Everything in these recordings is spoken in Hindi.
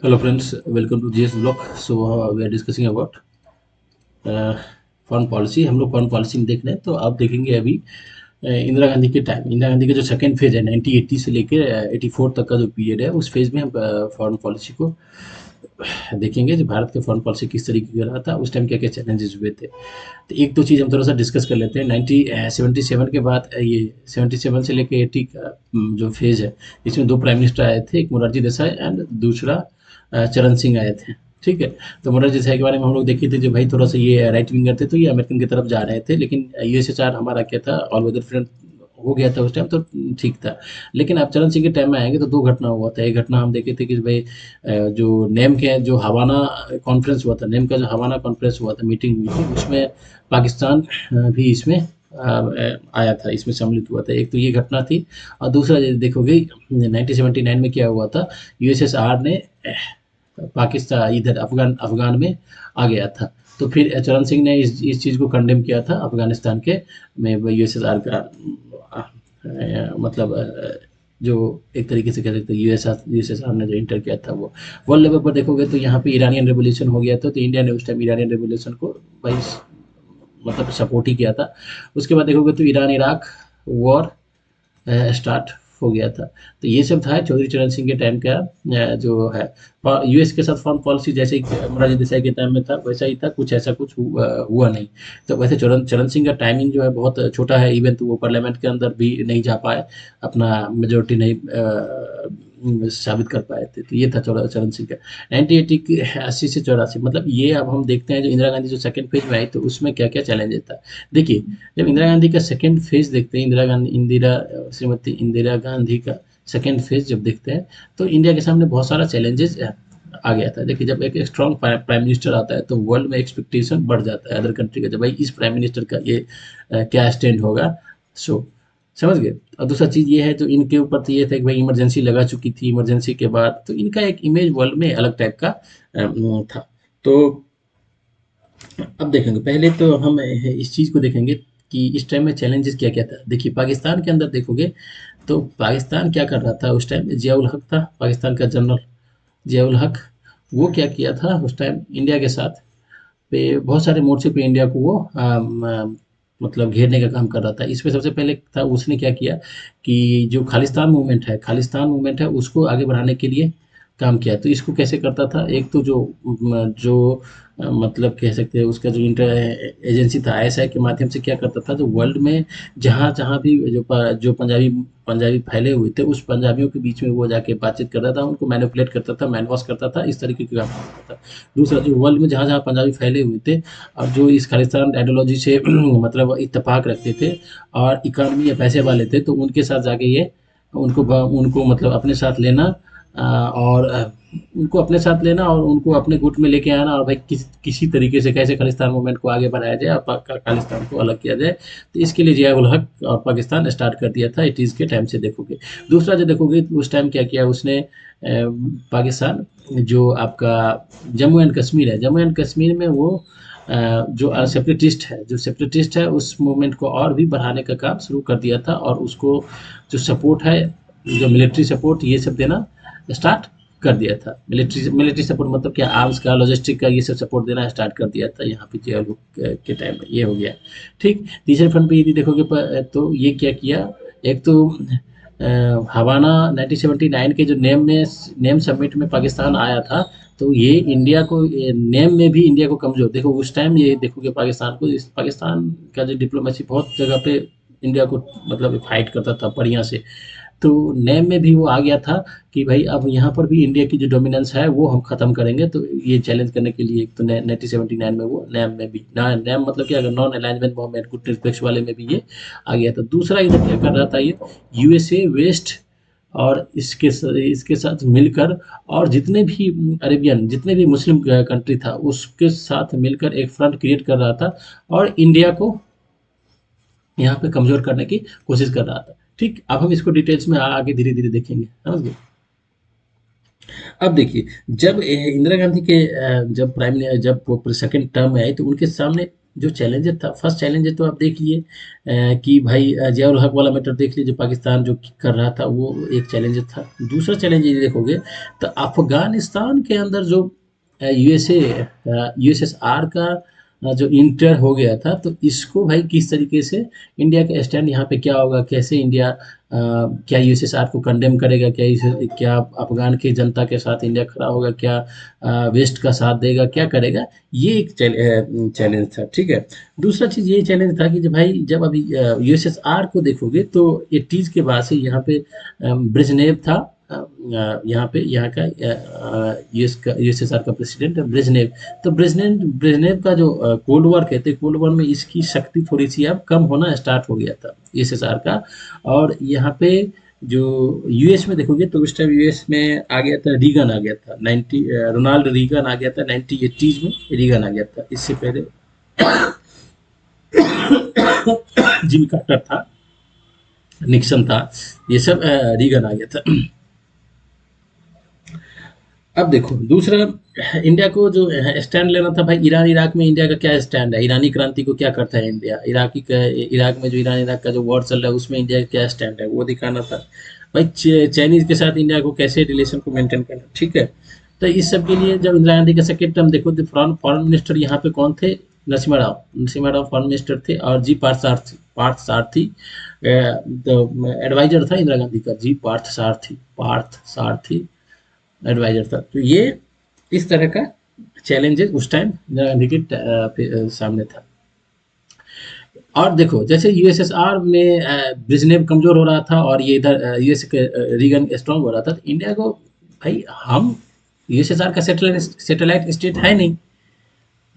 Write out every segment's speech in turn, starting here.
Hello friends, welcome to GS Blog. So we are discussing about foreign policy. हम लोग फॉरेन पॉलिसी में देख रहे हैं, तो आप देखेंगे अभी इंदिरा गांधी के टाइम, इंदिरा गांधी का जो सेकंड फेज है 1980 से लेकर 84 तक का जो पीरियड है, उस फेज में हम फॉरेन पॉलिसी को देखेंगे. जो भारत का फॉरेन पॉलिसी किस तरीके का रहा था, उस टाइम क्या क्या चैलेंजेस हुए थे. तो एक दो चीज़ हम थोड़ा सा डिस्कस कर लेते हैं. 1977 के बाद ये 77 से लेकर 80 का जो फेज है, इसमें दो प्राइम मिनिस्टर आए थे, एक मोरारजी देसाई एंड दूसरा चरण सिंह आए थे. ठीक है. तो मोरारजी देसाई के बारे में हम लोग देखे थे, जो भाई थोड़ा सा ये राइट विंगर थे, तो ये अमेरिकन की तरफ जा रहे थे, लेकिन यूएसएसआर हमारा क्या था, ऑल वेदर फ्रेंड हो गया था उस टाइम, तो ठीक था. लेकिन आप चरण सिंह के टाइम में आएंगे तो दो घटना हुआ था. एक घटना हम देखे थे कि भाई जो नेम के जो हवाना कॉन्फ्रेंस हुआ था, नेम का जो हवाना कॉन्फ्रेंस हुआ था, मीटिंग हुई थी, उसमें पाकिस्तान भी इसमें आया था, इसमें सम्मिलित हुआ था. एक तो ये घटना थी. और दूसरा यदि देखोगे 1979 में क्या हुआ था, यूएसएसआर ने पाकिस्तान इधर अफगान अफगान में आ गया था. तो फिर चरण सिंह ने इस चीज़ को कंडेम किया था, अफगानिस्तान के में यूएसएसआर का मतलब जो एक तरीके से कह सकते हैं यूएसएसआर ने जो इंटर किया था वो. वर्ल्ड लेवल पर देखोगे तो यहाँ पे ईरानियन रेवोल्यूशन हो गया था, तो इंडिया ने उस टाइम ईरानियन रेवोल्यूशन को भाई मतलब सपोर्ट ही किया था. उसके बाद देखोगे तो ईरान इराक वॉर स्टार्ट हो गया था. तो ये सब था चौधरी चरण सिंह के टाइम का जो है. यूएस के साथ फॉरेन पॉलिसी जैसे मोरारजी देसाई के टाइम में था, वैसा ही था, कुछ ऐसा कुछ हुआ नहीं. तो वैसे चरण चरण सिंह का टाइमिंग जो है बहुत छोटा है. इवन तो वो पार्लियामेंट के अंदर भी नहीं जा पाए, अपना मेजोरिटी नहीं साबित कर पाए थे. तो ये था चरण सिंह का 1980 की 80 से 84. मतलब ये अब हम देखते हैं जो इंदिरा गांधी जो सेकंड फेज में आई, तो उसमें क्या क्या चैलेंजेस था. देखिए, जब इंदिरा गांधी का सेकंड फेज देखते हैं, श्रीमती इंदिरा गांधी का सेकंड फेज जब देखते हैं, तो इंडिया के सामने बहुत सारा चैलेंजेस आ गया था. देखिए, जब एक स्ट्रांग प्राइम मिनिस्टर आता है, तो वर्ल्ड में एक्सपेक्टेशन बढ़ जाता है अदर कंट्री का, जब भाई इस प्राइम मिनिस्टर का ये क्या स्टैंड होगा. सो समझ गए. और दूसरा चीज़ ये है, जो इनके ऊपर तो ये था कि भाई इमरजेंसी लगा चुकी थी, इमरजेंसी के बाद तो इनका एक इमेज वर्ल्ड में अलग टाइप का था. तो अब देखेंगे, पहले तो हम इस चीज़ को देखेंगे कि इस टाइम में चैलेंजेस क्या क्या था. देखिए, पाकिस्तान के अंदर देखोगे तो पाकिस्तान क्या कर रहा था उस टाइम. जियाउल हक था पाकिस्तान का जनरल, जियाउल हक. वो क्या किया था उस टाइम इंडिया के साथ पे बहुत सारे मोर्चे पे इंडिया को वो मतलब घेरने का काम कर रहा था. इसमें सबसे पहले था, उसने क्या किया कि जो खालिस्तान मूवमेंट है उसको आगे बढ़ाने के लिए काम किया. तो इसको कैसे करता था, एक तो जो मतलब कह सकते हैं उसका जो इंटर एजेंसी था, आईएसआई के माध्यम से क्या करता था, जो वर्ल्ड में जहाँ जहाँ भी जो पंजाबी पंजाबी फैले हुए थे, उस पंजाबियों के बीच में वो जाके बातचीत करता था, उनको मैनिपुलेट करता था, मैन वॉश करता था, इस तरीके का काम करता था. दूसरा, जो वर्ल्ड में जहाँ जहाँ पंजाबी फैले हुए थे और जो इस खालिस्तान आइडियोलॉजी से मतलब इत्तेफाक रखते थे और इकॉनमी या पैसे वाले थे, तो उनके साथ जाके ये उनको मतलब अपने साथ लेना, और उनको अपने साथ लेना और उनको अपने गुट में लेके आना, और भाई किसी तरीके से कैसे खालिस्तान मूवमेंट को आगे बढ़ाया जाए और खालिस्तान को अलग किया जाए. तो इसके लिए जिया उल हक और पाकिस्तान स्टार्ट कर दिया था 80s के टाइम से देखोगे. दूसरा जो देखोगे, उस टाइम क्या किया उसने, पाकिस्तान जो आपका जम्मू एंड कश्मीर है, जम्मू एंड कश्मीर में वो जो सेपरेटिस्ट है उस मूवमेंट को और भी बढ़ाने का काम शुरू कर दिया था. और उसको जो सपोर्ट है, जो मिलिट्री सपोर्ट, ये सब देना स्टार्ट कर दिया था. मिलिट्री सपोर्ट मतलब क्या, आर्म्स का, लॉजिस्टिक का, ये सब सपोर्ट देना स्टार्ट कर दिया था यहाँ पे जेल के टाइम में. ये हो गया. ठीक. तीसरे फ्रंट पे यदि देखोगे तो ये क्या किया, एक तो हवाना 1979 के जो नेम समिट में पाकिस्तान आया था, तो ये इंडिया को नेम में भी इंडिया को कमजोर देखो. उस टाइम ये देखोगे पाकिस्तान का जो डिप्लोमेसी बहुत जगह पे इंडिया को मतलब फाइट करता था बढ़िया से. तो नेम में भी वो आ गया था कि भाई अब यहाँ पर भी इंडिया की जो डोमिनेंस है वो हम खत्म करेंगे. तो ये चैलेंज करने के लिए एक तो 1979 में वो नेम में भी ना, नेम मतलब कि अगर non alignment movement good respect वाले में भी ये आ गया था. दूसरा इधर क्या कर रहा था ये, यूएसए वेस्ट और इसके साथ मिलकर, और जितने भी अरेबियन, जितने भी मुस्लिम कंट्री था, उसके साथ मिलकर एक फ्रंट क्रिएट कर रहा था और इंडिया को यहाँ पे कमजोर करने की कोशिश कर रहा था. ठीक. अब हम इसको डिटेल्स में आगे धीरे धीरे देखेंगे, समझ गए. अब देखिए, जब इंदिरा गांधी के जब वो सेकंड टर्म में आई, तो उनके सामने जो चैलेंजेस था, फर्स्ट चैलेंजेस तो आप देख लिए कि भाई ज़ियाउल हक वाला मैटर देख लीजिए, पाकिस्तान जो कर रहा था वो एक चैलेंज था। दूसरा चैलेंज ये देखोगे तो अफगानिस्तान के अंदर जो यूएसए यूएसएसआर का जो इंटर हो गया था, तो इसको भाई किस तरीके से इंडिया का स्टैंड यहाँ पे क्या होगा, कैसे इंडिया क्या यूएसएसआर को कंडेम करेगा, क्या अफगान की जनता के साथ इंडिया खड़ा होगा, क्या वेस्ट का साथ देगा, क्या करेगा, ये एक चैलेंज था, ठीक है। दूसरा चीज़ ये चैलेंज था कि जब भाई जब अभी यूएसएसआर को देखोगे तो 80s के बाद से यहाँ पे ब्रेजनेव था, यहाँ पे यहाँ का यूएसएसआर का प्रेसिडेंट ब्रेजनेव। तो ब्रेजनेव का जो कोल्ड वॉर कहते हैं, कोल्ड वॉर में इसकी शक्ति थोड़ी सी अब कम होना स्टार्ट हो गया था यूएसएसआर का। और यहाँ पे जो यूएस में देखोगे तो उस टाइम यूएस में आ गया था, रीगन आ गया था 90, रोनाल्ड रीगन आ गया था 1980s में, रीगन आ गया था। इससे पहले जिमी कार्टर था, निक्सन था, ये सब रीगन आ गया था। अब देखो दूसरा, इंडिया को जो स्टैंड लेना था भाई, ईरान इराक में इंडिया का क्या स्टैंड है, ईरानी क्रांति को क्या करता है इंडिया, इराक में जो ईरान इराक का जो वॉर चल रहा है उसमें इंडिया का क्या स्टैंड है वो दिखाना था भाई। चाइनीज के साथ इंडिया को कैसे रिलेशन को मेंटेन करना, ठीक है। तो इस सब के लिए जब इंदिरा गांधी का सेकेंड टर्म देखो तो फॉरेन मिनिस्टर यहाँ पे कौन थे, नरसिम्हा राव फॉरेन मिनिस्टर थे, और जी पार्थ सारथी तो एडवाइजर था इंदिरा गांधी का, जी पार्थ सारथी एडवाइजर था। तो ये इस तरह का चैलेंजेस उस टाइम इंदिरा गांधी के सामने था। और देखो जैसे यूएसएसआर में ब्रेजनेव कमजोर हो रहा था और ये इधर यूएस के रीगन स्ट्रांग हो रहा था, तो इंडिया को भाई हम यूएसएसआर का सैटेलाइट स्टेट है नहीं,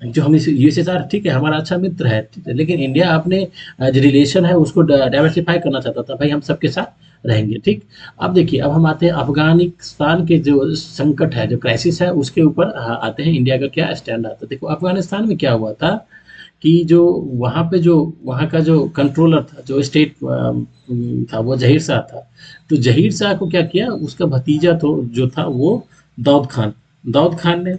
जो हम यूएसएसआर ठीक है हमारा अच्छा मित्र है, ठीक है, लेकिन इंडिया अपने जो रिलेशन है उसको डाइवर्सिफाई करना चाहता था, भाई हम सबके साथ रहेंगे, ठीक। अब देखिए अब हम आते हैं अफगानिस्तान के जो संकट है, जो क्राइसिस है, उसके ऊपर आते हैं इंडिया का क्या स्टैंड आता है। देखो अफगानिस्तान में क्या हुआ था कि जो वहाँ पे जो वहाँ का जो कंट्रोलर था, जो स्टेट था, वो जहीर शाह था। तो जहीर शाह को क्या किया, उसका भतीजा तो जो था वो दाऊद खान ने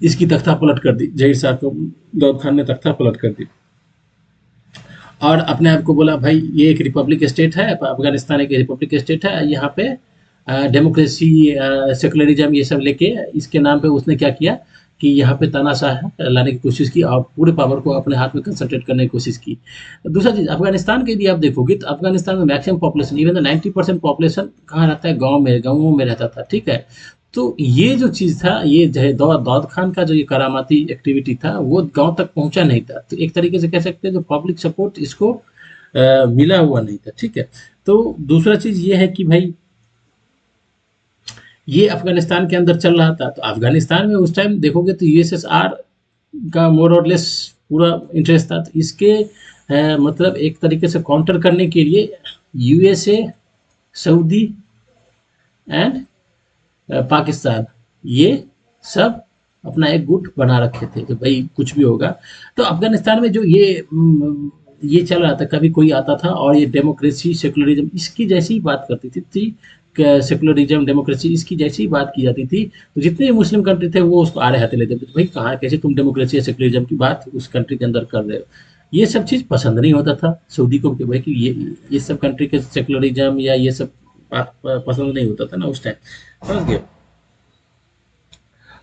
इसकी तख्ता पलट कर दी, जहीर शाह को दाऊद खान ने तख्ता पलट कर दी और अपने आप को बोला भाई ये एक रिपब्लिक स्टेट है, अफगानिस्तान एक रिपब्लिक स्टेट है, यहाँ पे डेमोक्रेसी सेकुलरिज्म ये सब लेके इसके नाम पे उसने क्या किया कि यहाँ पे तानाशाह लाने की कोशिश की और पूरे पावर को अपने हाथ में कंसंट्रेट करने की कोशिश की। दूसरा चीज अफगानिस्तान के यदि आप देखोगे तो अफगानिस्तान में मैक्सिमम पॉपुलेशन, इवन 90% पॉपुलेशन कहाँ रहता है, गाँव में रहता था, ठीक है। तो ये जो चीज़ था, ये जो है दाऊद खान का जो ये करामाती एक्टिविटी था वो गांव तक पहुंचा नहीं था। तो एक तरीके से कह सकते हैं जो पब्लिक सपोर्ट इसको मिला हुआ नहीं था, ठीक है। तो दूसरा चीज़ ये है कि भाई ये अफगानिस्तान के अंदर चल रहा था, तो अफगानिस्तान में उस टाइम देखोगे तो यूएसएसआर का मोर और लेस पूरा इंटरेस्ट था। तो इसके मतलब एक तरीके से काउंटर करने के लिए यूएसए, सऊदी एंड पाकिस्तान ये सब अपना एक गुट बना रखे थे कि भाई कुछ भी होगा। तो अफगानिस्तान में जो ये चल रहा था, कभी कोई आता था और ये डेमोक्रेसी सेकुलरिज्म इसकी जैसी ही बात करती थी, सेकुलरिज्म डेमोक्रेसी इसकी जैसी ही बात की जाती थी, तो जितने मुस्लिम कंट्री थे वो उसको आड़े हाथे लेते थे, भाई कहाँ कैसे तुम डेमोक्रेसी या सेकुलरिज्म की बात उस कंट्री के अंदर कर रहे हो। ये सब चीज़ पसंद नहीं होता था सऊदी को कि भाई कि ये सब कंट्री के सेकुलरिज्म या ये सब बात पसंद नहीं होता था ना उस टाइम, समझ गए।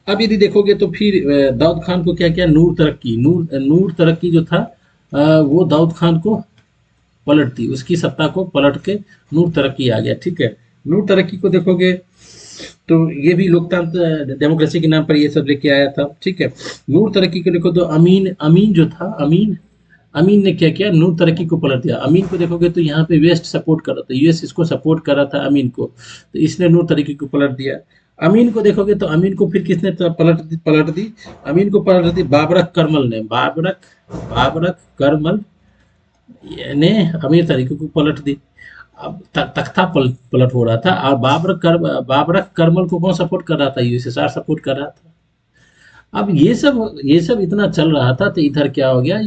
अब यदि देखोगे तो फिर दाऊद खान को क्या किया, नूर तरक्की जो था वो दाऊद खान को पलट दी, उसकी सत्ता को पलट के नूर तरक्की आ गया, ठीक है। नूर तरक्की को देखोगे तो ये भी लोकतंत्र डेमोक्रेसी के नाम पर ये सब लेके आया था, ठीक है। नूर तरक्की को देखो तो अमीन जो था, अमीन ने क्या किया, नूर तरक्की को पलट दिया। अमीन को देखोगे तो यहाँ पे वेस्ट सपोर्ट कर रहा था, यूएस इसको सपोर्ट कर रहा था अमीन को, तो इसने नूर तरक्की को पलट दिया। अमीन को देखोगे तो अमीन को फिर किसने पलट दी, अमीन को पलट दी बाबरक करमल ने, बाबरक करमल ने अमीर तरीके को पलट दी। अब तख्ता पलट हो रहा था और बाबरक करमल को कौन सपोर्ट कर रहा था, यूएसएसआर सपोर्ट कर रहा था। अब ये सब इतना चल रहा था, तो इधर क्या हो गया,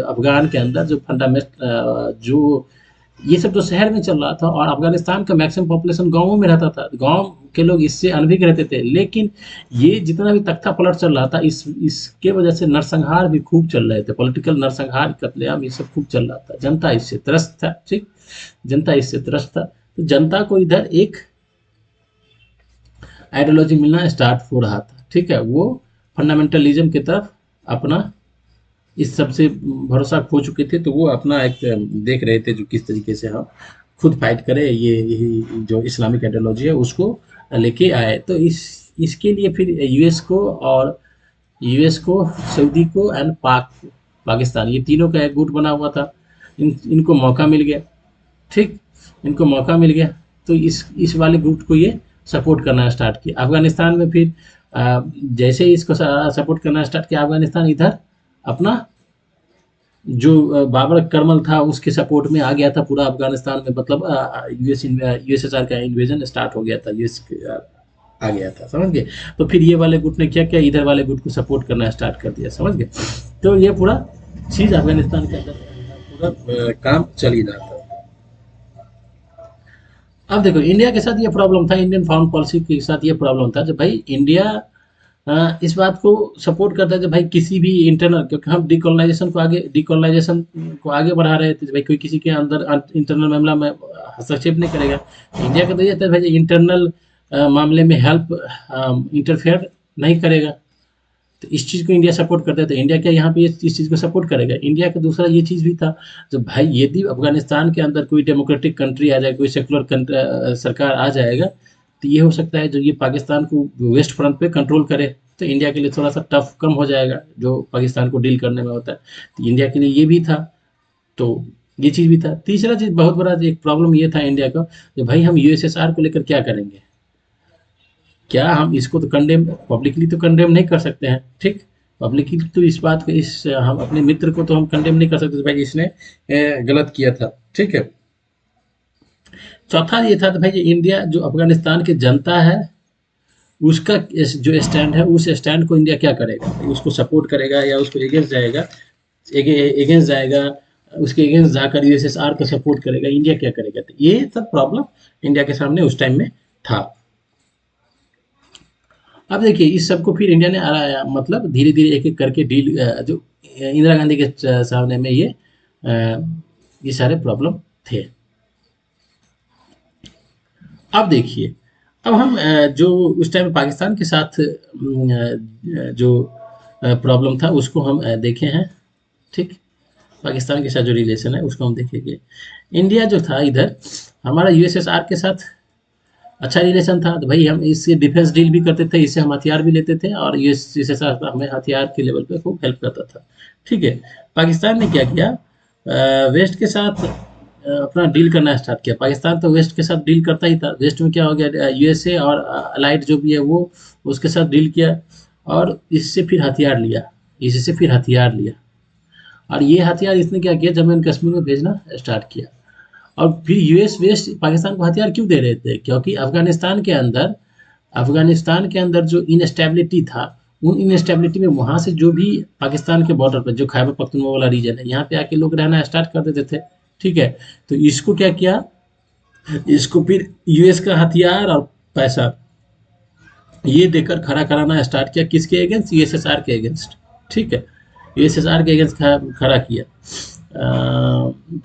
अफगान के अंदर जो फंडामेंटल जो ये सब तो शहर में चल रहा था, और अफगानिस्तान का मैक्सिमम पॉपुलेशन गाँवों में रहता था, गाँव के लोग इससे अनभिज्ञ रहते थे। लेकिन ये जितना भी तख्ता पलट चल रहा था, इसके वजह से नरसंहार भी खूब चल रहे थे, पॉलिटिकल नरसंहार, कत्लेआम, ये सब खूब चल रहा था। जनता इससे त्रस्त था, ठीक, जनता इससे त्रस्त था। तो जनता को इधर एक आइडियोलॉजी मिलना स्टार्ट हो रहा था, ठीक है। वो फंडामेंटलिज्म की तरफ अपना इस सबसे भरोसा खो चुके थे, तो वो अपना एक देख रहे थे जो किस तरीके से हम खुद फाइट करें, ये यही जो इस्लामिक आइडियोलॉजी है उसको लेके आए। तो इसके लिए फिर यूएस को, सऊदी को एंड पाकिस्तान, ये तीनों का एक गुट बना हुआ था। इनको मौका मिल गया, ठीक, इनको मौका मिल गया, तो इस वाले गुट को ये सपोर्ट करना स्टार्ट किया। अफगानिस्तान में फिर जैसे ही इसको सपोर्ट करना स्टार्ट किया, अफगानिस्तान इधर अपना जो बाबर करमल था उसके सपोर्ट में आ गया था पूरा अफगानिस्तान में, मतलब यूएसएसआर का इन्वेजन स्टार्ट हो गया था, आ गया था, समझ गए। तो फिर ये वाले गुट ने क्या किया, इधर वाले गुट को सपोर्ट करना स्टार्ट कर दिया, समझ गए। तो ये पूरा चीज अफगानिस्तान के अंदर पूरा काम चल ही रहा था। अब देखो इंडिया के साथ ये प्रॉब्लम था, इंडियन फॉरेन पॉलिसी के साथ ये प्रॉब्लम था, जब भाई इंडिया इस बात को सपोर्ट करता है, जब भाई किसी भी इंटरनल, क्योंकि हम डिकोलोनाइजेशन को आगे बढ़ा रहे थे, भाई कोई किसी के अंदर इंटरनल मामला में हस्तक्षेप नहीं करेगा। इंडिया का तो ये था भाई इंटरनल मामले में हेल्प इंटरफेयर नहीं करेगा, तो इस चीज़ को इंडिया सपोर्ट करता है। तो इंडिया क्या यहाँ पे इस चीज़ को सपोर्ट करेगा? इंडिया का दूसरा ये चीज़ भी था, जब भाई यदि अफगानिस्तान के अंदर कोई डेमोक्रेटिक कंट्री आ जाए, कोई सेकुलर सरकार आ जाएगा, तो ये हो सकता है जो ये पाकिस्तान को वेस्ट फ्रंट पे कंट्रोल करे, तो इंडिया के लिए थोड़ा सा टफ कम हो जाएगा जो पाकिस्तान को डील करने में होता है। तो इंडिया के लिए ये भी था, तो ये चीज़ भी था। तीसरा चीज़ बहुत बड़ा एक प्रॉब्लम ये था इंडिया का, कि भाई हम यूएसएसआर को लेकर क्या करेंगे? क्या हम इसको तो कंडेम पब्लिकली तो कंडेम नहीं कर सकते हैं, ठीक, पब्लिकली तो इस बात को, इस हम अपने मित्र को तो हम कंडेम नहीं कर सकते भाई इसने गलत किया था, ठीक है। चौथा ये था तो भाई ये इंडिया जो अफगानिस्तान की जनता है उसका जो स्टैंड है, उस स्टैंड को इंडिया क्या करेगा? उसको सपोर्ट करेगा या उसको एगेंस्ट जाएगा, उसके एगेंस्ट जाकर यूएसएसआर को सपोर्ट करेगा, इंडिया क्या करेगा? तो ये सब प्रॉब्लम इंडिया के सामने उस टाइम में था। अब देखिए इस सबको फिर इंडिया ने मतलब धीरे धीरे एक एक करके डील, जो इंदिरा गांधी के सामने में ये सारे प्रॉब्लम थे। अब देखिए, अब हम जो उस टाइम पाकिस्तान के साथ जो प्रॉब्लम था उसको हम देखे हैं, ठीक, पाकिस्तान के साथ जो रिलेशन है उसको हम देखेंगे। इंडिया जो था इधर हमारा यूएसएसआर के साथ अच्छा रिलेशन था, तो भाई हम इससे डिफेंस डील भी करते थे, इससे हम हथियार भी लेते थे, और ये इसके साथ हमें हथियार के लेवल पे खूब हेल्प करता था, ठीक है। पाकिस्तान ने क्या किया, वेस्ट के साथ अपना डील करना स्टार्ट किया। पाकिस्तान तो वेस्ट के साथ डील करता ही था, वेस्ट में क्या हो गया, यूएसए और अलाइड जो भी है वो उसके साथ डील किया, और इससे फिर हथियार लिया, इससे फिर हथियार लिया, और ये हथियार इसने क्या किया, जम्मू एंड कश्मीर में भेजना स्टार्ट किया। और फिर यूएस वेस्ट पाकिस्तान को हथियार क्यों दे रहे थे? क्योंकि अफगानिस्तान के अंदर जो इनस्टेबिलिटी था, उन इनस्टेबिलिटी में वहाँ से जो भी पाकिस्तान के बॉर्डर पर जो खैबर पख्तूनख्वा वाला रीजन है, यहाँ पे आके लोग रहना स्टार्ट कर देते थे, ठीक है। तो इसको क्या किया, इसको फिर यूएस का हथियार और पैसा ये देकर खड़ा कराना स्टार्ट किया, किसके अगेंस्ट, यूएसएसआर के अगेंस्ट, ठीक है, यूएसएसआर के अगेंस्ट खड़ा किया,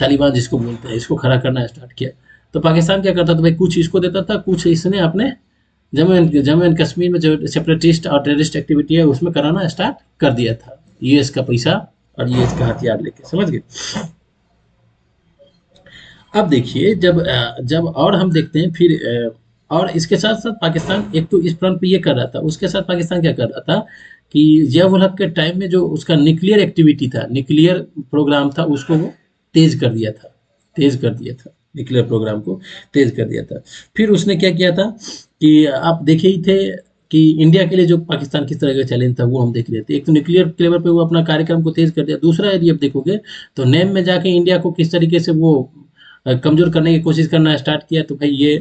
तालिबान जिसको बोलते हैं, इसको खड़ा करना स्टार्ट किया। तो पाकिस्तान क्या करता था भाई, कुछ इसको देता था, कुछ इसने अपने जम्मू एंड कश्मीर में जो सेपरेटिस्ट और टेररिस्ट एक्टिविटी है उसमें कराना स्टार्ट कर दिया था, यूएस का पैसा और यूएस का हथियार लेके, समझ गए। अब देखिए जब और हम देखते हैं फिर और इसके साथ साथ पाकिस्तान एक तो इस फ्रंट पे ये कर रहा था, उसके साथ पाकिस्तान क्या कर रहा था कि जिया उल हक के टाइम में जो उसका न्यूक्लियर एक्टिविटी था, न्यूक्लियर प्रोग्राम था, उसको वो तेज कर दिया था, तेज कर दिया था, न्यूक्लियर प्रोग्राम को तेज कर दिया था। फिर उसने क्या किया था कि आप देखे ही थे कि इंडिया के लिए जो पाकिस्तान किस तरह का चैलेंज था वो हम देख रहे थे। एक तो न्यूक्लियर लेवल पे वो अपना कार्यक्रम को तेज कर दिया, दूसरा यदि आप देखोगे तो नेम में जाके इंडिया को किस तरीके से वो कमजोर करने की कोशिश करना स्टार्ट किया, तो भाई ये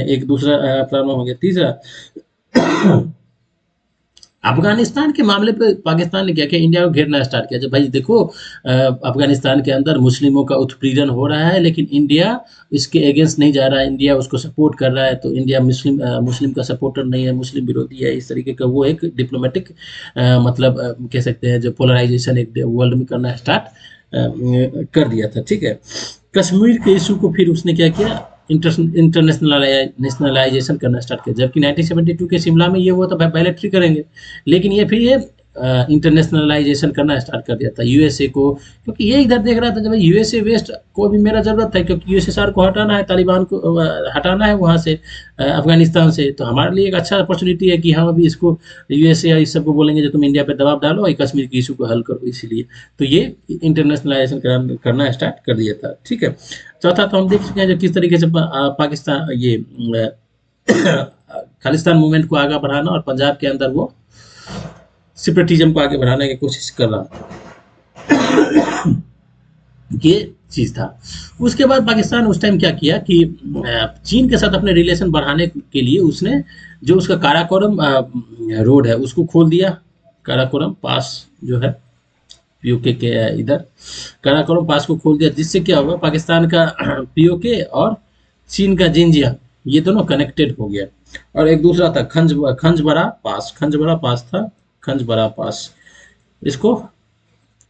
एक दूसरा प्रॉब्लम हो गया। तीसरा अफगानिस्तान के मामले पे पाकिस्तान ने क्या किया, इंडिया को घेरना स्टार्ट किया। जब भाई देखो अफगानिस्तान के अंदर मुस्लिमों का उत्पीड़न हो रहा है, लेकिन इंडिया इसके अगेंस्ट नहीं जा रहा है, इंडिया उसको सपोर्ट कर रहा है, तो इंडिया मुस्लिम का सपोर्टर नहीं है, मुस्लिम विरोधी है, इस तरीके का वो एक डिप्लोमेटिक मतलब कह सकते हैं जो पोलराइजेशन एक वर्ल्ड में करना स्टार्ट कर दिया था। ठीक है, कश्मीर के इशू को फिर उसने क्या किया, नेशनलाइजेशन करना स्टार्ट किया। जबकि 1972 के शिमला में ये हुआ था पायलट्री करेंगे, लेकिन ये फिर ये इंटरनेशनलाइजेशन करना स्टार्ट कर दिया था यूएसए को, क्योंकि ये इधर देख रहा था जब यूएसए वेस्ट को भी मेरा जरूरत है, क्योंकि यूएसएसआर को हटाना है, तालिबान को हटाना है वहाँ से, अफगानिस्तान से, तो हमारे लिए एक अच्छा अपॉर्चुनिटी है कि हम अभी इसको यूएसए या इस सबको बोलेंगे जो तुम इंडिया पे दबाव डालो और कश्मीर की इशू को हल करो, इसीलिए तो ये इंटरनेशनलाइजेशन करना स्टार्ट कर दिया था। ठीक है, चौथा तो हम देख चुके हैं जो किस तरीके से पाकिस्तान ये खालिस्तान मूवमेंट को आगे बढ़ाना और पंजाब के अंदर वो सेपरेटिज्म को आगे बढ़ाने की कोशिश कर रहा, ये चीज था। उसके बाद पाकिस्तान उस टाइम क्या किया कि चीन के साथ अपने रिलेशन बढ़ाने के लिए उसने जो उसका काराकोरम रोड है उसको खोल दिया। काराकोरम पास जो है पीओके के इधर, काराकोरम पास को खोल दिया, जिससे क्या हुआ, पाकिस्तान का पीओके और चीन का जिंजिया ये दोनों कनेक्टेड हो गया। और एक दूसरा था खंजबरा पास था, खंजबरा पास, इसको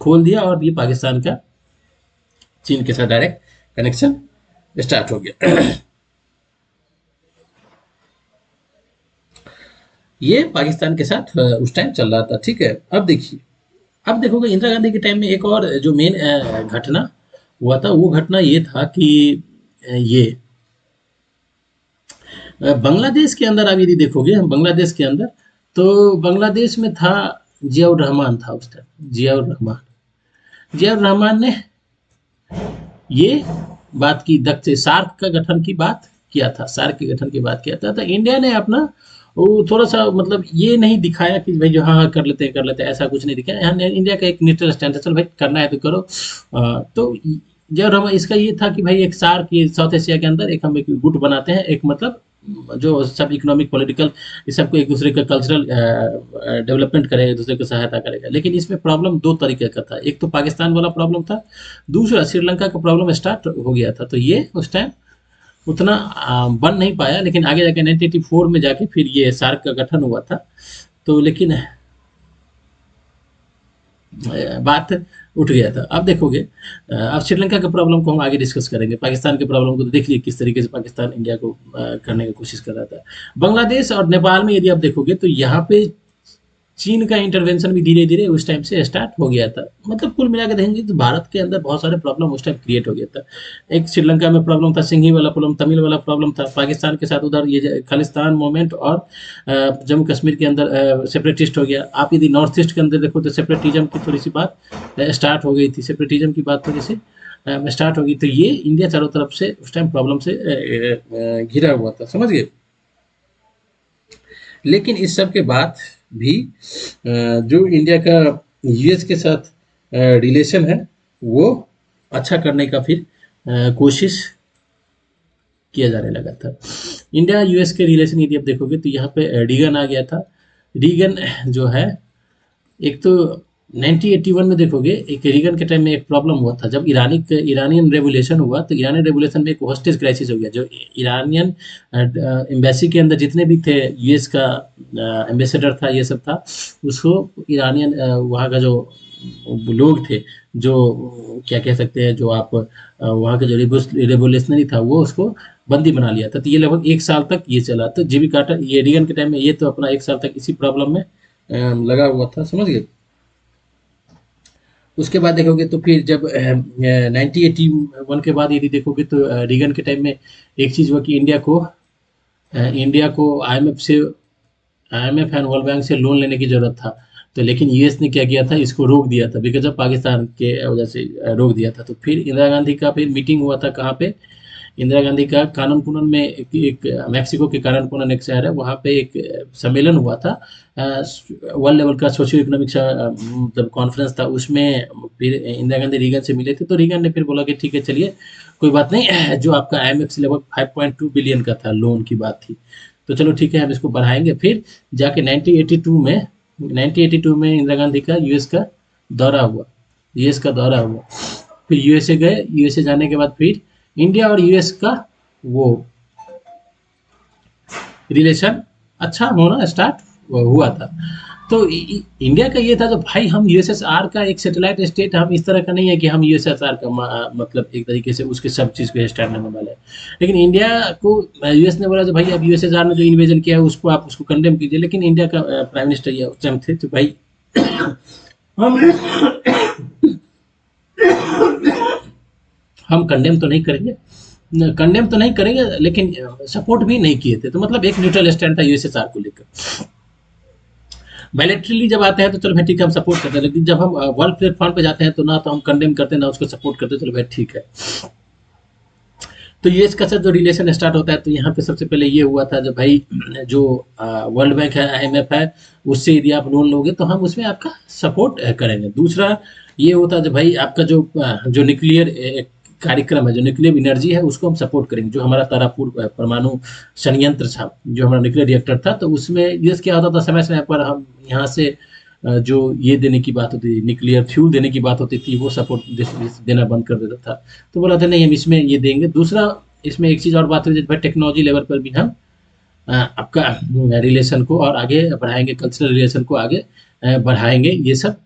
खोल दिया और ये पाकिस्तान का चीन के साथ डायरेक्ट कनेक्शन स्टार्ट हो गया। ये पाकिस्तान के साथ उस टाइम चल रहा था। ठीक है, अब देखिए, अब देखोगे इंदिरा गांधी के टाइम में एक और जो मेन घटना हुआ था, वो घटना ये था कि ये बांग्लादेश के अंदर, आप यदि देखोगे हम बांग्लादेश के अंदर, तो बांग्लादेश में था जियाउर रहमान था उस टाइम, जियाउर रहमान ने ये बात की, सार्क का गठन की बात किया था, सार्क के गठन की बात किया था। तो इंडिया ने अपना वो थोड़ा सा मतलब ये नहीं दिखाया कि भाई जो हाँ कर लेते हैं, ऐसा कुछ नहीं दिखाया। यहाँ इंडिया का एक न्यूट्रल स्टैंड है, चल भाई करना है तो करो। तो जब हम इसका ये था कि भाई एक सार्क, ये साउथ एशिया के अंदर एक हम एक गुट बनाते हैं, एक मतलब जो सब इकोनॉमिक पॉलिटिकल इस सबको एक दूसरे का कल्चरल डेवलपमेंट करेगा, एक दूसरे को सहायता करेगा। लेकिन इसमें प्रॉब्लम दो तरीके का था, एक तो पाकिस्तान वाला प्रॉब्लम था, दूसरा श्रीलंका का प्रॉब्लम स्टार्ट हो गया था। तो ये उस टाइम उतना बन नहीं पाया, लेकिन आगे जाके 1984 में जाके फिर ये सार्क का गठन हुआ था। तो लेकिन बात उठ गया था। अब देखोगे, अब श्रीलंका के प्रॉब्लम को हम आगे डिस्कस करेंगे, पाकिस्तान के प्रॉब्लम को तो देख लीजिए किस तरीके से पाकिस्तान इंडिया को करने की कोशिश कर रहा था। बांग्लादेश और नेपाल में यदि आप देखोगे तो यहाँ पे चीन का इंटरवेंशन भी धीरे धीरे उस टाइम से स्टार्ट हो गया था। मतलब कुल मिलाकर देखेंगे तो भारत के अंदर बहुत सारे प्रॉब्लम उस टाइम क्रिएट हो गया था। एक श्रीलंका में प्रॉब्लम था, सिंघी वाला प्रॉब्लम, तमिल वाला प्रॉब्लम था, पाकिस्तान के साथ उधर ये खालिस्तान मूवमेंट, और जम्मू कश्मीर के अंदर सेपरेटिस्ट हो गया। आप यदि नॉर्थ ईस्ट के अंदर देखो तो सेपरेटिज्म की थोड़ी सी बात स्टार्ट हो गई थी, सेपरेटिज्म की बात थोड़ी सी स्टार्ट होगी। तो ये इंडिया चारों तरफ से उस टाइम प्रॉब्लम से घिरा हुआ था, समझ गए। लेकिन इस सब के बाद भी जो इंडिया का यूएस के साथ रिलेशन है वो अच्छा करने का फिर कोशिश किया जाने लगा था। इंडिया यूएस के रिलेशन यदि आप देखोगे तो यहाँ पे रीगन आ गया था। रीगन जो है, एक तो 1981 में देखोगे, एक रीगन के टाइम में एक प्रॉब्लम हुआ था, जब इरानियन रेवोल्यूशन हुआ तो इरानियन रेवोल्यूशन में एक होस्टेज क्राइसिस हो गया। जो इरानियन एम्बेसी के अंदर जितने भी थे, यूएस का एम्बेसडर था, ये सब था, उसको इरानियन वहाँ का जो लोग थे, जो क्या कह सकते हैं, जो आप वहाँ के जो रेवोल्यूशनरी था वो उसको बंदी बना लिया था। तो ये लगभग 1 साल तक ये चला। तो जिमी कार्टर, ये रीगन के टाइम में ये तो अपना 1 साल तक इसी प्रॉब्लम में लगा हुआ था, समझ गए। उसके बाद देखोगे तो फिर जब 1981 के बाद यदि देखोगे तो रीगन के टाइम में एक चीज़ हुआ कि इंडिया को आईएमएफ एंड वर्ल्ड बैंक से लोन लेने की ज़रूरत था। तो लेकिन यूएस ने क्या किया था, इसको रोक दिया था, बिकॉज ऑफ पाकिस्तान के वजह से रोक दिया था। तो फिर इंदिरा गांधी का फिर मीटिंग हुआ था, कहाँ पे, इंदिरा गांधी का काननकुनन में, एक मैक्सिको के काननकुनन एक शहर है, वहाँ पे एक सम्मेलन हुआ था, वर्ल्ड लेवल का सोशियो इकोनॉमिक मतलब कॉन्फ्रेंस था। उसमें फिर इंदिरा गांधी रीगन से मिले थे। तो रीगन ने फिर बोला कि ठीक है चलिए कोई बात नहीं, जो आपका आईएमएफ से लगभग 5.2 बिलियन का था लोन की बात थी, तो चलो ठीक है हम इसको बढ़ाएंगे। फिर जाके 1982 में 1982 में इंदिरा गांधी का यूएस का दौरा हुआ, यूएस का दौरा हुआ। फिर यूएसए गए, यूएसए जाने के बाद फिर इंडिया और यूएस का वो रिलेशन अच्छा होना स्टार्ट हुआ था। तो इंडिया का ये था जो भाई हम यूएसएसआर का एक सैटेलाइट स्टेट, हम इस तरह का नहीं है कि हम यूएसएसआर का मतलब एक तरीके से उसके सब चीज़ को स्टैंड करने वाले हैं। लेकिन इंडिया को यूएस ने बोला जो भाई अब यूएसएसआर ने जो इन्वेजन किया है उसको आप उसको कंडेम कीजिए, लेकिन इंडिया का प्राइम मिनिस्टर ये उस टाइम थे तो भाई हम हम कंडेम तो नहीं करेंगे, कंडेम तो नहीं करेंगे लेकिन सपोर्ट भी नहीं किए थे। तो मतलब एक न्यूट्रल स्टैंड था यूएसएसआर को लेकर। बायलैटरली जब आते हैं तो चलो भाई ठीक है हम सपोर्ट करते हैं, लेकिन जब हम वर्ल्ड प्लेटफॉर्म पे जाते हैं तो ना तो हम कंडेम करते हैं ना उसको सपोर्ट करते हैं, चलो भाई ठीक है। तो यूएस का जो रिलेशन स्टार्ट होता है तो यहाँ पे सबसे पहले ये हुआ था जो भाई जो वर्ल्ड बैंक है, आईएमएफ है, उससे यदि आप लोन लोगे तो हम उसमें आपका सपोर्ट करेंगे। दूसरा ये होता है जो भाई आपका जो न्यूक्लियर कार्यक्रम है, जो न्यूक्लियर एनर्जी है उसको हम सपोर्ट करेंगे। जो हमारा तारापुर परमाणु संयंत्र था, जो हमारा न्यूक्लियर रिएक्टर था, तो उसमें यूएस क्या होता था समय समय पर हम यहाँ से जो ये देने की बात होती थी, न्यूक्लियर फ्यूल देने की बात होती थी, वो सपोर्ट देना बंद कर देता था। तो बोला था नहीं हम इसमें ये देंगे। दूसरा इसमें एक चीज़ और बात हुई भाई टेक्नोलॉजी लेवल पर भी हम आपका रिलेशन को और आगे बढ़ाएंगे, कल्चरल रिलेशन को आगे बढ़ाएंगे, ये सब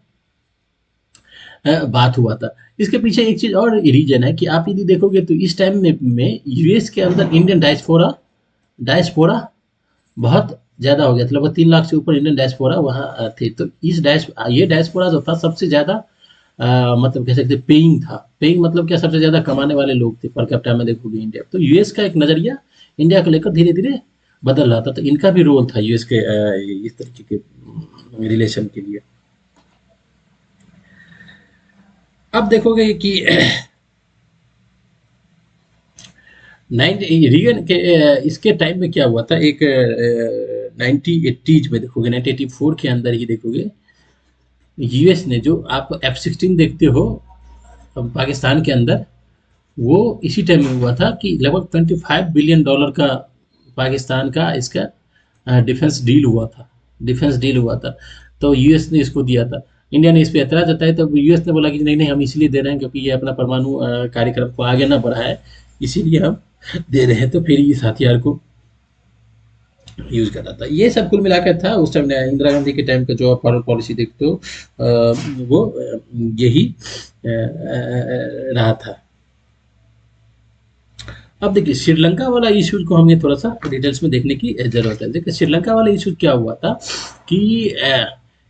बात हुआ था। इसके पीछे एक चीज़ और रीजन है कि आप यदि देखोगे तो इस टाइम में यूएस के अंदर इंडियन डायस्पोरा बहुत ज़्यादा हो गया था, लगभग 3 लाख से ऊपर इंडियन डायस्पोरा वहाँ थे। तो ये डायस्पोरा जो था सबसे ज़्यादा मतलब कह सकते पेइंग था। पेइंग मतलब क्या, सबसे ज़्यादा कमाने वाले लोग थे पर कैपिटा में देखोगे इंडिया। तो यूएस का एक नज़रिया इंडिया को लेकर धीरे धीरे बदल रहा था, तो इनका भी रोल था यूएस के इस तरीके के रिलेशन के लिए। अब देखोगे कि रीगन के इसके टाइम में क्या हुआ था, एक 1980s में देखोगे, 1984 के अंदर ही देखोगे यूएस ने जो आप F-16 देखते हो पाकिस्तान के अंदर, वो इसी टाइम में हुआ था कि लगभग $25 बिलियन का पाकिस्तान का इसका डिफेंस डील हुआ था, तो यूएस ने इसको दिया था। इंडिया ने इस पर ऐतराज जताया तो यूएस ने बोला कि नहीं नहीं हम इसलिए दे रहे हैं क्योंकि ये अपना परमाणु कार्यक्रम को आगे ना बढ़ाए, इसीलिए हम दे रहे हैं। तो फिर इस हथियार को यूज कर रहा था। ये सब कुल मिलाकर था उस टाइम इंदिरा गांधी के टाइम का जो फॉरेन पॉलिसी देखते हो वो यही रहा था। अब देखिए श्रीलंका वाला इशू को हमें थोड़ा सा डिटेल्स में देखने की जरूरत है। देखिए श्रीलंका वाला इशू क्या हुआ था कि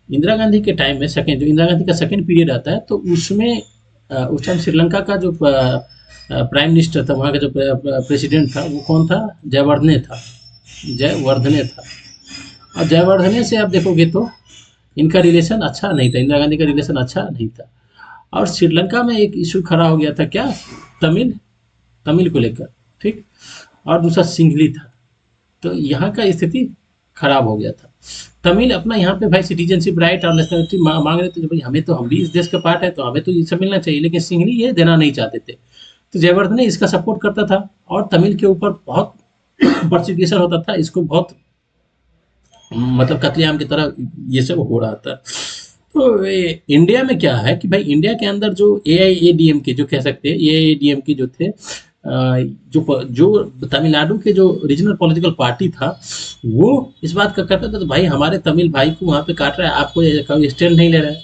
इंदिरा गांधी के टाइम में जो इंदिरा गांधी का सेकेंड पीरियड आता है तो उसमें उस टाइम श्रीलंका का जो प्राइम मिनिस्टर था, वहाँ का जो प्रेसिडेंट था वो कौन था, जयवर्धने था। और जयवर्धने से आप देखोगे तो इनका रिलेशन अच्छा नहीं था, इंदिरा गांधी का रिलेशन अच्छा नहीं था। और श्रीलंका में एक इशू खड़ा हो गया था क्या, तमिल को लेकर, ठीक। और दूसरा सिंघली था, तो यहाँ का स्थिति खराब हो गया था। तमिल अपना यहाँ पे भाई सिटीजनशिप राइट और नेशनलिटी मांग रहे थे, भाई हमें तो, हम भी इस देश का पार्ट है तो हमें तो ये सब मिलना चाहिए, लेकिन सिंघली ये देना नहीं चाहते थे। तो जयवर्धने इसका सपोर्ट करता था और तमिल के ऊपर बहुत परसिक्यूशन होता था, इसको बहुत मतलब कतलेआम की तरह ये सब हो रहा था। तो इंडिया में क्या है कि भाई इंडिया के अंदर जो AIADMK जो कह सकते हैं, AIADMK जो थे जो तमिलनाडु के जो रीजनल पॉलिटिकल पार्टी था, वो इस बात का कहता था तो भाई हमारे तमिल भाई को वहाँ पे काट रहा है, आपको स्टैंड नहीं ले रहा है।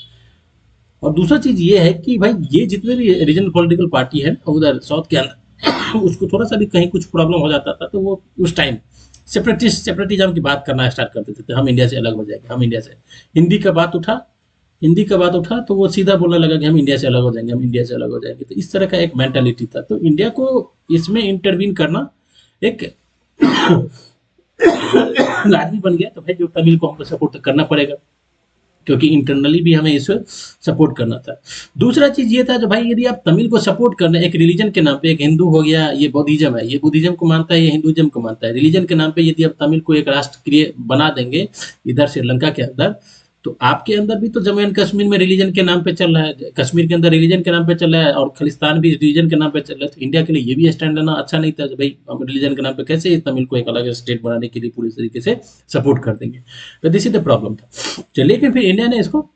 और दूसरा चीज ये है कि भाई ये जितने भी रीजनल पॉलिटिकल पार्टी है उधर साउथ के अंदर उसको थोड़ा सा भी कहीं कुछ प्रॉब्लम हो जाता था तो वो उस टाइम सेपरेटिज्म की बात करना स्टार्ट कर देते थे, हम इंडिया से अलग हो जाएंगे, हम इंडिया से। हिंदी का बात उठा तो वो सीधा बोलने लगा कि हम इंडिया से अलग हो जाएंगे, हम इंडिया से अलग हो जाएंगे। तो इस तरह का एक मेंटालिटी था। तो इंडिया को इसमें इंटरवीन करना एक लाजमी बन गया। तो भाई जो तमिल को हमको सपोर्ट करना पड़ेगा क्योंकि इंटरनली भी हमें इसे सपोर्ट करना था। दूसरा चीज ये था जो भाई यदि आप तमिल को सपोर्ट करना एक रिलीजन के नाम पे, एक हिंदू हो गया, ये बौद्धिज्म है, ये बुद्धिज्म को मानता है, ये हिंदुइज्म को मानता है, रिलीजन के नाम पे यदि आप तमिल को एक राष्ट्र बना देंगे इधर श्रीलंका के अंदर, तो आपके अंदर भी तो जम्मू एंड कश्मीर में रिलीजन के नाम पे चल रहा है, कश्मीर के अंदर रिलीजन के नाम पे चल रहा है, और खालिस्तान भी रिलीजन के नाम पे चल रहा है। तो इंडिया के लिए ये भी स्टैंड लेना अच्छा नहीं था कि भाई हम रिलीजन के नाम पे कैसे तमिल को एक अलग स्टेट बनाने के लिए पूरी तरीके से सपोर्ट कर देंगे। तो दिस इज द प्रॉब्लम था। चलिए, लेकिन फिर इंडिया ने इसको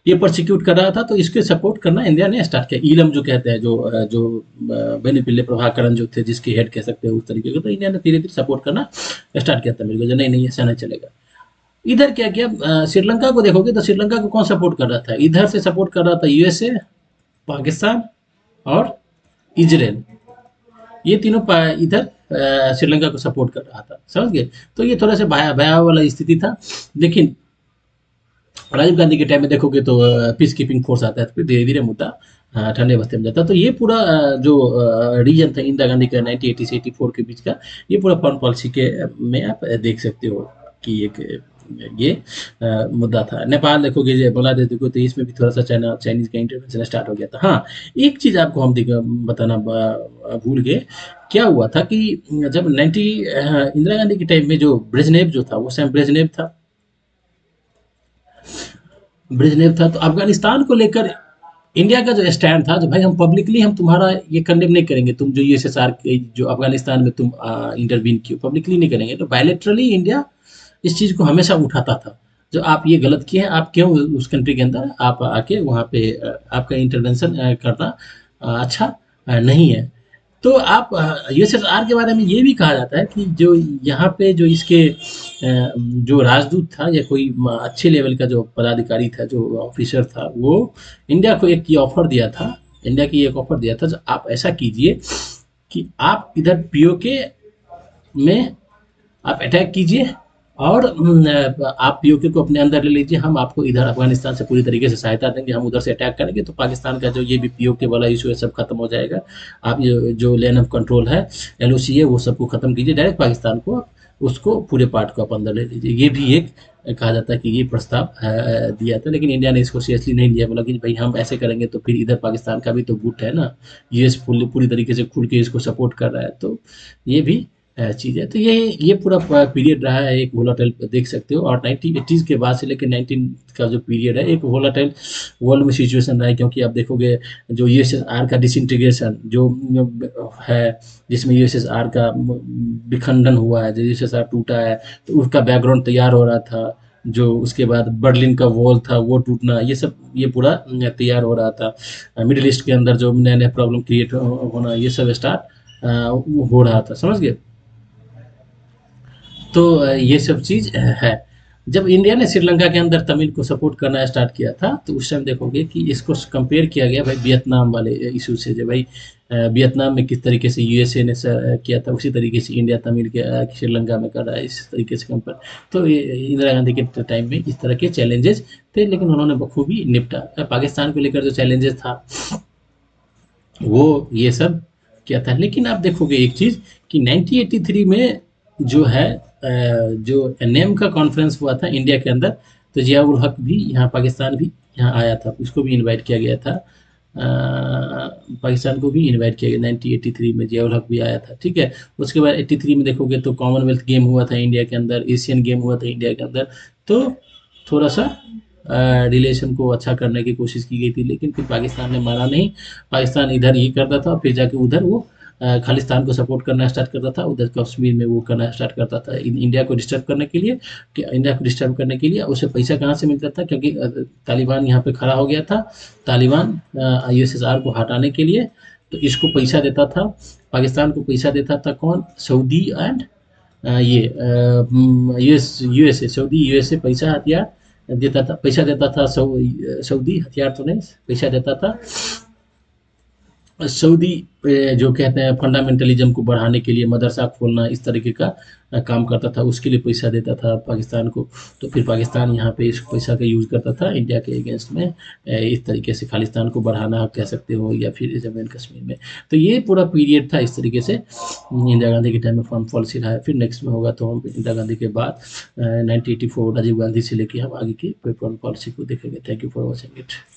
ये प्रोसिक्यूट कर रहा था, तो इसके सपोर्ट करना इंडिया ने स्टार्ट किया। ईलम जो कहते हैं, जो बेनीपिल्ले प्रभाकरण जो थे, जिसके हेड कह सकते हैं उस तरीके के, तो इंडिया ने धीरे धीरे सपोर्ट करना स्टार्ट किया तमिल को, जो नहीं नहीं ऐसा नहीं चलेगा। इधर क्या किया, श्रीलंका को देखोगे तो श्रीलंका को कौन सपोर्ट कर रहा था, इधर से सपोर्ट कर रहा था यूएसए, पाकिस्तान और इजराइल। ये तीनों इधर श्रीलंका को सपोर्ट कर रहा था, समझ गए। तो ये थोड़ा सा भयावह वाला स्थिति था। लेकिन राजीव गांधी के टाइम में देखोगे तो पीस कीपिंग फोर्स आता है, तो फिर धीरे धीरे मुद्दा ठंडे बस्ते में जाता है। तो ये पूरा जो रीजन था इंदिरा गांधी का 1980 से 84 के बीच का, ये पूरा फॉरेन पॉलिसी के में आप देख सकते हो कि एक ये मुद्दा था। नेपाल देखोगे, बांग्लादेश देखो, तो इसमें भी थोड़ा सा चाइनीज का इंटरवेंशन स्टार्ट हो गया था। हाँ, एक चीज आपको हम बताना भूल गए। क्या हुआ था कि जब इंदिरा गांधी के टाइम में जो ब्रेजनेव जो था, वो सैम ब्रेजनेव था, तो अफगानिस्तान को लेकर इंडिया का जो स्टैंड था, जो भाई हम पब्लिकली हम तुम्हारा ये कंडेम नहीं करेंगे, तुम जो यूएसएसआर के जो अफगानिस्तान में तुम इंटरवीन किए, पब्लिकली नहीं करेंगे। तो बायलेटरली इंडिया इस चीज़ को हमेशा उठाता था, जो आप ये गलत किए हैं, आप क्यों उस कंट्री के अंदर आप आके वहाँ पे आपका इंटरवेंशन करना अच्छा नहीं है। तो आप यूएसएसआर के बारे में ये भी कहा जाता है कि जो यहाँ पे जो इसके जो राजदूत था या कोई अच्छे लेवल का जो पदाधिकारी था, जो ऑफिसर था, वो इंडिया को एक ये ऑफर दिया था, इंडिया की एक ऑफर दिया था, जो आप ऐसा कीजिए कि आप इधर पीओके में आप अटैक कीजिए और आप पीओके को अपने अंदर ले लीजिए, हम आपको इधर अफगानिस्तान से पूरी तरीके से सहायता देंगे, हम उधर से अटैक करेंगे, तो पाकिस्तान का जो ये भी पीओके वाला इशू है सब खत्म हो जाएगा। आप जो लेन ऑफ कंट्रोल है, एलओसी है, वो सबको खत्म कीजिए, डायरेक्ट पाकिस्तान को उसको पूरे पार्ट को आप अंदर ले लीजिए। ये भी एक कहा जाता है कि ये प्रस्ताव दिया था, लेकिन इंडिया ने इसको सीरियसली नहीं लिया। बोला कि भाई हम ऐसे करेंगे तो फिर इधर पाकिस्तान का भी तो गुट है ना, यूएस पूरी तरीके से खुल के इसको सपोर्ट कर रहा है, तो ये भी चीज़ है। तो ये पूरा पीरियड रहा है एक वोलाटाइल, देख सकते हो। और 1980s के बाद से लेकर 19 का जो पीरियड है, एक वोलाटाइल वर्ल्ड में सिचुएशन रहा है, क्योंकि आप देखोगे जो यूएसएसआर का डिसइंटीग्रेशन जो है, जिसमें यूएसएसआर का विखंडन हुआ है, जो यूएसएसआर टूटा है, तो उसका बैकग्राउंड तैयार हो रहा था। जो उसके बाद बर्लिन का वॉल था वो टूटना, ये सब ये पूरा तैयार हो रहा था। मिडिल ईस्ट के अंदर जो नए नए प्रॉब्लम क्रिएट होना, ये सब स्टार्ट हो रहा था, समझ गए। तो ये सब चीज़ है। जब इंडिया ने श्रीलंका के अंदर तमिल को सपोर्ट करना स्टार्ट किया था, तो उस टाइम देखोगे कि इसको कंपेयर किया गया भाई वियतनाम वाले इशू से, जो भाई वियतनाम में किस तरीके से यूएसए ने किया था, उसी तरीके से इंडिया तमिल के श्रीलंका में कर रहा है, इस तरीके से कंपेयर। तो इंदिरा गांधी के टाइम में इस तरह के चैलेंजेस थे, लेकिन उन्होंने बखूबी निपटा। पाकिस्तान को लेकर जो चैलेंजेस था वो ये सब किया था। लेकिन आप देखोगे एक चीज़ कि 1983 में जो है जो नेम का कॉन्फ्रेंस हुआ था इंडिया के अंदर, तो जियाउल हक भी यहाँ, पाकिस्तान भी यहाँ आया था, उसको भी इनवाइट किया गया था। पाकिस्तान को भी इनवाइट किया गया 1983 में, जियाउल हक भी आया था, ठीक है। उसके बाद 83 में देखोगे तो कॉमनवेल्थ गेम हुआ था इंडिया के अंदर, एशियन गेम हुआ था इंडिया के अंदर। तो थोड़ा सा रिलेशन को अच्छा करने की कोशिश की गई थी, लेकिन फिर पाकिस्तान ने माना नहीं। पाकिस्तान इधर ये करता था, फिर जाके उधर वो खालिस्तान को सपोर्ट करना स्टार्ट करता था, उधर कश्मीर में वो करना स्टार्ट करता था इंडिया को डिस्टर्ब करने के लिए। कि इंडिया को डिस्टर्ब करने के लिए उसे पैसा कहाँ से मिलता था, क्योंकि तालिबान यहाँ पे खड़ा हो गया था। तालिबान यूएसएसआर को हटाने के लिए, तो इसको पैसा देता था, पाकिस्तान को पैसा देता था कौन, सऊदी एंड ये यूएसए, सऊदी यूएसए पैसा हथियार देता था, पैसा देता था। सऊदी हथियार तो नहीं, पैसा देता था सऊदी जो कहते हैं फंडामेंटलिज्म को बढ़ाने के लिए मदरसा खोलना, इस तरीके का काम करता था, उसके लिए पैसा देता था पाकिस्तान को। तो फिर पाकिस्तान यहाँ पे इस पैसा का यूज़ करता था इंडिया के अगेंस्ट में, इस तरीके से खालिस्तान को बढ़ाना कह सकते हो, या फिर जम्मू एंड कश्मीर में। तो ये पूरा पीरियड था इस तरीके से इंदिरा गांधी के टाइम में फॉरेन पॉलिसी रहा है। फिर नेक्स्ट में होगा तो हम इंदिरा गांधी के बाद 1984 राजीव गांधी से लेके हम आगे की फॉरेन पॉलिसी को देखेंगे। Thank you for watching it.